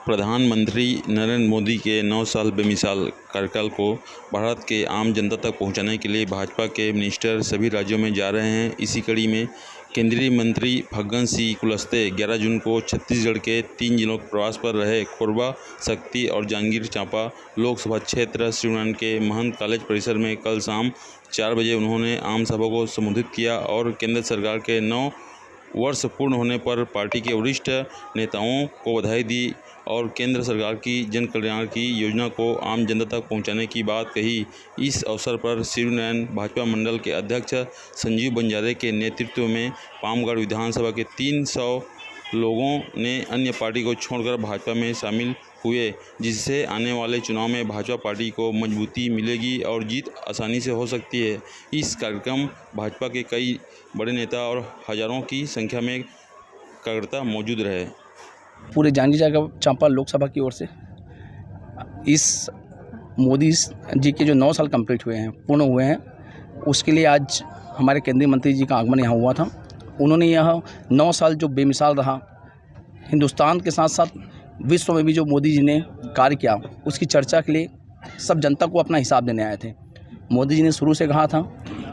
प्रधानमंत्री नरेंद्र मोदी के 9 साल बेमिसाल कार्यकाल को भारत के आम जनता तक पहुंचाने के लिए भाजपा के मिनिस्टर सभी राज्यों में जा रहे हैं। इसी कड़ी में केंद्रीय मंत्री फग्गन सिंह कुलस्ते 11 जून को छत्तीसगढ़ के 3 जिलों के प्रवास पर रहे। कोरबा, शक्ति और जांजगीर चांपा लोकसभा क्षेत्र शिवनान के महंत कॉलेज परिसर में कल शाम 4 बजे उन्होंने आम सभा को संबोधित किया और केंद्र सरकार के 9 वर्ष पूर्ण होने पर पार्टी के वरिष्ठ नेताओं को बधाई दी और केंद्र सरकार की जन कल्याण की योजना को आम जनता तक पहुंचाने की बात कही। इस अवसर पर शिवनान भाजपा मंडल के अध्यक्ष संजीव बंजारे के नेतृत्व में पामगढ़ विधानसभा के 300 लोगों ने अन्य पार्टी को छोड़कर भाजपा में शामिल हुए, जिससे आने वाले चुनाव में भाजपा पार्टी को मजबूती मिलेगी और जीत आसानी से हो सकती है। इस कार्यक्रम भाजपा के कई बड़े नेता और हजारों की संख्या में कार्यकर्ता मौजूद रहे। पूरे जांजगीर चांपा लोकसभा की ओर से इस मोदी जी के जो 9 साल कंप्लीट हुए हैं, पूर्ण हुए हैं, उसके लिए आज हमारे केंद्रीय मंत्री जी का आगमन यहाँ हुआ था। उन्होंने यह 9 साल जो बेमिसाल रहा, हिंदुस्तान के साथ साथ विश्व में भी जो मोदी जी ने कार्य किया, उसकी चर्चा के लिए सब जनता को अपना हिसाब देने आए थे। मोदी जी ने शुरू से कहा था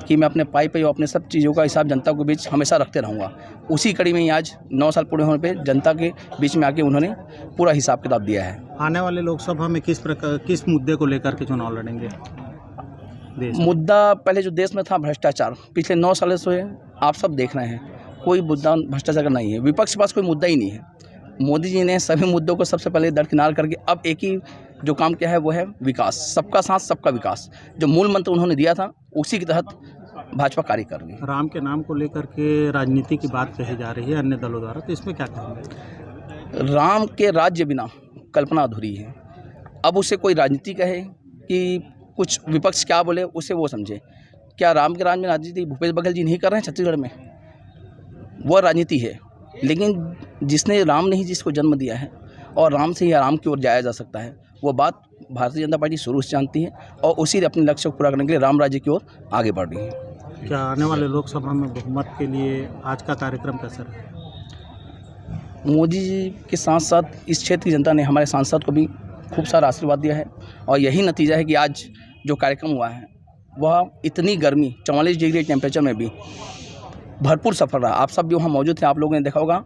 कि मैं अपने पाई और अपने सब चीज़ों का हिसाब जनता के बीच हमेशा रखते रहूँगा। उसी कड़ी में आज 9 साल पूरे होने पे जनता के बीच में आके उन्होंने पूरा हिसाब किताब दिया है। आने वाले लोकसभा में किस मुद्दे को लेकर के चुनाव लड़ेंगे? मुद्दा पहले जो देश में था भ्रष्टाचार, पिछले 9 सालों से आप सब देख रहे हैं, कोई मुद्दा भ्रष्टाचार का नहीं है। विपक्ष के पास कोई मुद्दा ही नहीं है। मोदी जी ने सभी मुद्दों को सबसे पहले दरकिनार करके अब एक ही जो काम किया है वो है विकास, सबका साथ सबका विकास। जो मूल मंत्र उन्होंने दिया था उसी के तहत भाजपा कार्य कर रही है। राम के नाम को लेकर के राजनीति की बात कही जा रही है अन्य दलों द्वारा, तो इसमें क्या कहेंगे? राम के राज्य बिना कल्पना अधूरी है। अब उसे कोई राजनीति कहे कि कुछ विपक्ष क्या बोले उसे वो समझे। क्या राम के राज में राजनीति भूपेश बघेल जी नहीं कर रहे हैं छत्तीसगढ़ में? वह राजनीति है, लेकिन जिसने राम ने ही जिसको जन्म दिया है और राम से ही आराम की ओर जाया जा सकता है, वो बात भारतीय जनता पार्टी शुरू से जानती है और उसी अपने लक्ष्य को पूरा करने के लिए राम राज्य की ओर आगे बढ़ रही है। क्या आने वाले लोकसभा में बहुमत के लिए आज का कार्यक्रम कैसा रहा? मोदी जी के साथ साथ इस क्षेत्र की जनता ने हमारे सांसद को भी खूब सारा आशीर्वाद दिया है और यही नतीजा है कि आज जो कार्यक्रम हुआ है वह इतनी गर्मी 44 डिग्री टेम्परेचर में भी भरपूर सफल रहा। आप सब भी वहाँ मौजूद थे, आप लोगों ने देखा होगा,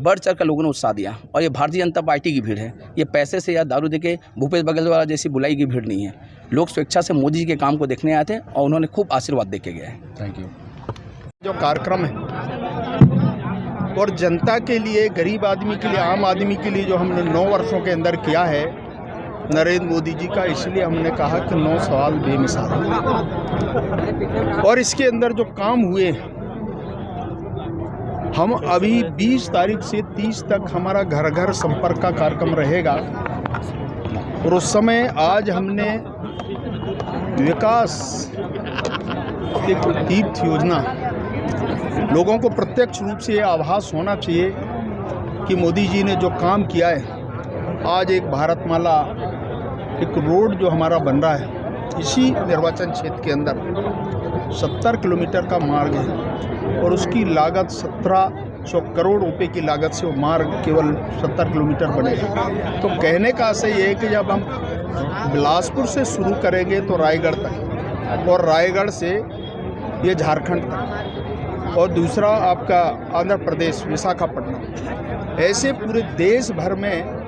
बढ़ चढ़ कर लोगों ने उत्साह दिया। और ये भारतीय जनता पार्टी की भीड़ है, ये पैसे से या दारू देके भूपेश बघेल वाला जैसी बुलाई की भीड़ नहीं है। लोग स्वेच्छा से मोदी जी के काम को देखने आए थे और उन्होंने खूब आशीर्वाद दे के गए हैं। Thank you. जो कार्यक्रम है और जनता के लिए, गरीब आदमी के लिए, आम आदमी के लिए जो हमने 9 वर्षों के अंदर किया है नरेंद्र मोदी जी का, इसलिए हमने कहा कि 9 साल बेमिसाल। और इसके अंदर जो काम हुए, हम अभी 20 तारीख से 30 तक हमारा घर घर संपर्क का कार्यक्रम रहेगा और उस समय आज हमने विकास एक तीर्थ योजना, लोगों को प्रत्यक्ष रूप से आभास होना चाहिए कि मोदी जी ने जो काम किया है। आज एक भारतमाला, एक रोड जो हमारा बन रहा है इसी निर्वाचन क्षेत्र के अंदर 70 किलोमीटर का मार्ग है और उसकी लागत 1700 करोड़ रुपए की लागत से वो मार्ग केवल 70 किलोमीटर बनेगा। तो कहने का आशय ये है कि जब हम बिलासपुर से शुरू करेंगे तो रायगढ़ तक, और रायगढ़ से ये झारखंड तक, और दूसरा आपका आंध्र प्रदेश विशाखापट्टनम, ऐसे पूरे देश भर में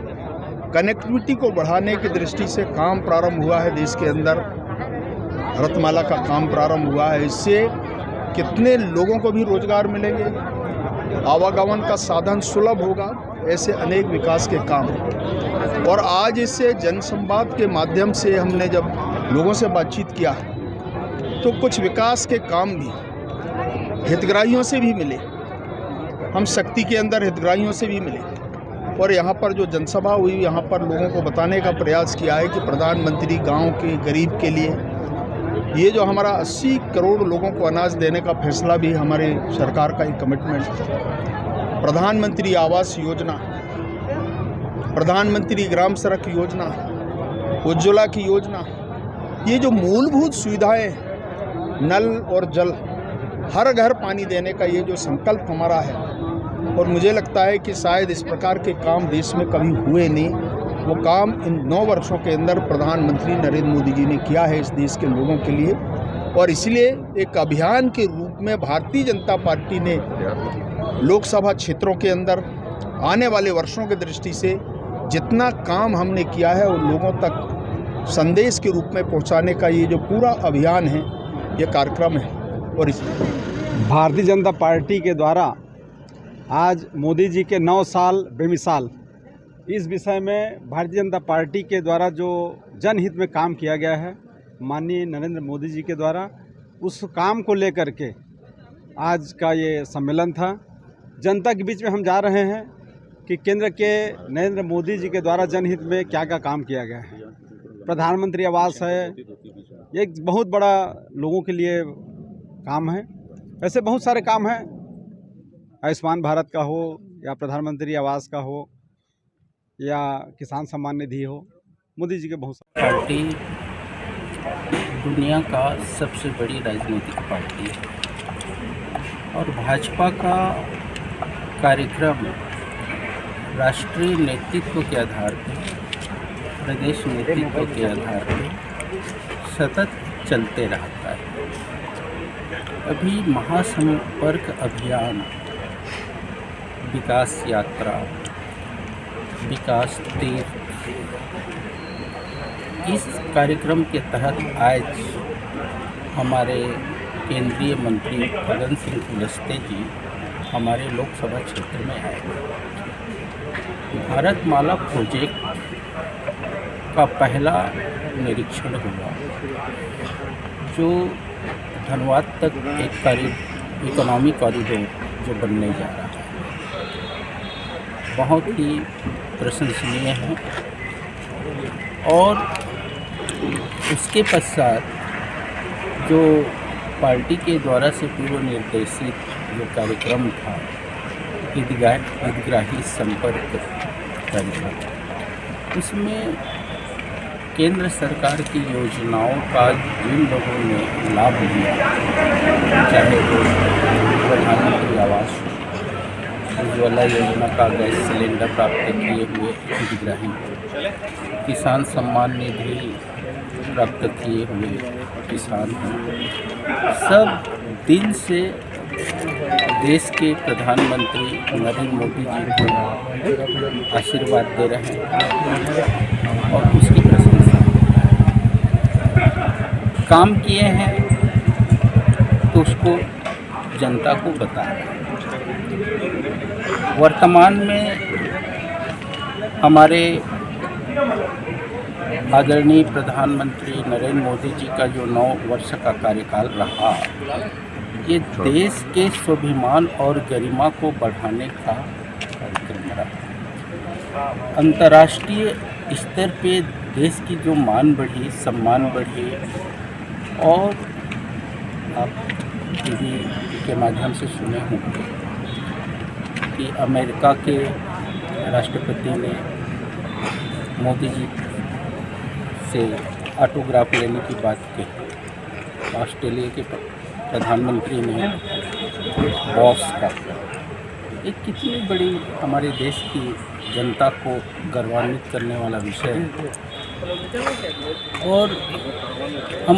कनेक्टिविटी को बढ़ाने की दृष्टि से काम प्रारंभ हुआ है। देश के अंदर रत्नमाला का काम प्रारंभ हुआ है। इससे कितने लोगों को भी रोजगार मिलेंगे, आवागमन का साधन सुलभ होगा, ऐसे अनेक विकास के काम हैं। और आज इससे जनसंवाद के माध्यम से हमने जब लोगों से बातचीत किया तो कुछ विकास के काम भी हितग्राहियों से भी मिले, हम शक्ति के अंदर हितग्राहियों से भी मिले। और यहाँ पर जो जनसभा हुई, यहाँ पर लोगों को बताने का प्रयास किया है कि प्रधानमंत्री गांव के गरीब के लिए ये जो हमारा 80 करोड़ लोगों को अनाज देने का फैसला भी हमारे सरकार का एक कमिटमेंट है। प्रधानमंत्री आवास योजना, प्रधानमंत्री ग्राम सड़क योजना, उज्ज्वला की योजना, ये जो मूलभूत सुविधाएं, नल और जल, हर घर पानी देने का ये जो संकल्प हमारा है, और मुझे लगता है कि शायद इस प्रकार के काम देश में कभी हुए नहीं। वो काम इन 9 वर्षों के अंदर प्रधानमंत्री नरेंद्र मोदी जी ने किया है इस देश के लोगों के लिए, और इसलिए एक अभियान के रूप में भारतीय जनता पार्टी ने लोकसभा क्षेत्रों के अंदर आने वाले वर्षों की दृष्टि से जितना काम हमने किया है उन लोगों तक संदेश के रूप में पहुंचाने का ये जो पूरा अभियान है, ये कार्यक्रम है। और इस भारतीय जनता पार्टी के द्वारा आज मोदी जी के 9 साल बेमिसाल, इस विषय में भारतीय जनता पार्टी के द्वारा जो जनहित में काम किया गया है माननीय नरेंद्र मोदी जी के द्वारा, उस काम को लेकर के आज का ये सम्मेलन था। जनता के बीच में हम जा रहे हैं कि केंद्र के नरेंद्र मोदी जी के द्वारा जनहित में क्या क्या काम किया गया है। प्रधानमंत्री आवास है, एक बहुत बड़ा लोगों के लिए काम है। ऐसे बहुत सारे काम हैं, आयुष्मान भारत का हो या प्रधानमंत्री आवास का हो या किसान सम्मान निधि हो, मोदी जी के बहुत सारे। पार्टी दुनिया का सबसे बड़ी राजनीतिक पार्टी है और भाजपा का कार्यक्रम राष्ट्रीय नेतृत्व के आधार पर, प्रदेश नेतृत्व के आधार पर सतत चलते रहता है। अभी महासंपर्क अभियान, विकास यात्रा, विकास तीर्थ, इस कार्यक्रम के तहत आज हमारे केंद्रीय मंत्री फग्गन सिंह कुलस्ते जी हमारे लोकसभा क्षेत्र में आए। भारतमाला प्रोजेक्ट का पहला निरीक्षण हुआ, जो धनबाद तक एक इकोनॉमिक कॉरिडोर जो बनने जा रहा है, बहुत ही प्रशंसनीय है। और उसके पश्चात जो पार्टी के द्वारा से पूर्व निर्देशित जो कार्यक्रम था, हितग्राही संपर्क कार्यक्रम, उसमें केंद्र सरकार की योजनाओं का जिन लोगों ने लाभ लिया, चाहे वो प्रधानमंत्री आवास, उज्ज्वला योजना का गैस सिलेंडर प्राप्त किए हुए हितग्राही, किसान सम्मान निधि प्राप्त किए हुए किसान हैं, सब दिल से देश के प्रधानमंत्री नरेंद्र मोदी जी को आशीर्वाद दे रहे हैं और उसकी प्रशंसा। काम किए हैं तो उसको जनता को बता रहे हैं। वर्तमान में हमारे आदरणीय प्रधानमंत्री नरेंद्र मोदी जी का जो 9 वर्ष का कार्यकाल रहा, ये देश के स्वाभिमान और गरिमा को बढ़ाने का कार्यक्रम रहा। अंतर्राष्ट्रीय स्तर पे देश की जो मान बढ़ी, सम्मान बढ़ी, और आप टीवी के माध्यम से सुने होंगे कि अमेरिका के राष्ट्रपति ने मोदी जी से ऑटोग्राफ लेने की बात कही। ऑस्ट्रेलिया के प्रधानमंत्री ने बॉस का, एक कितनी बड़ी हमारे देश की जनता को गौरवान्वित करने वाला विषय है। और हम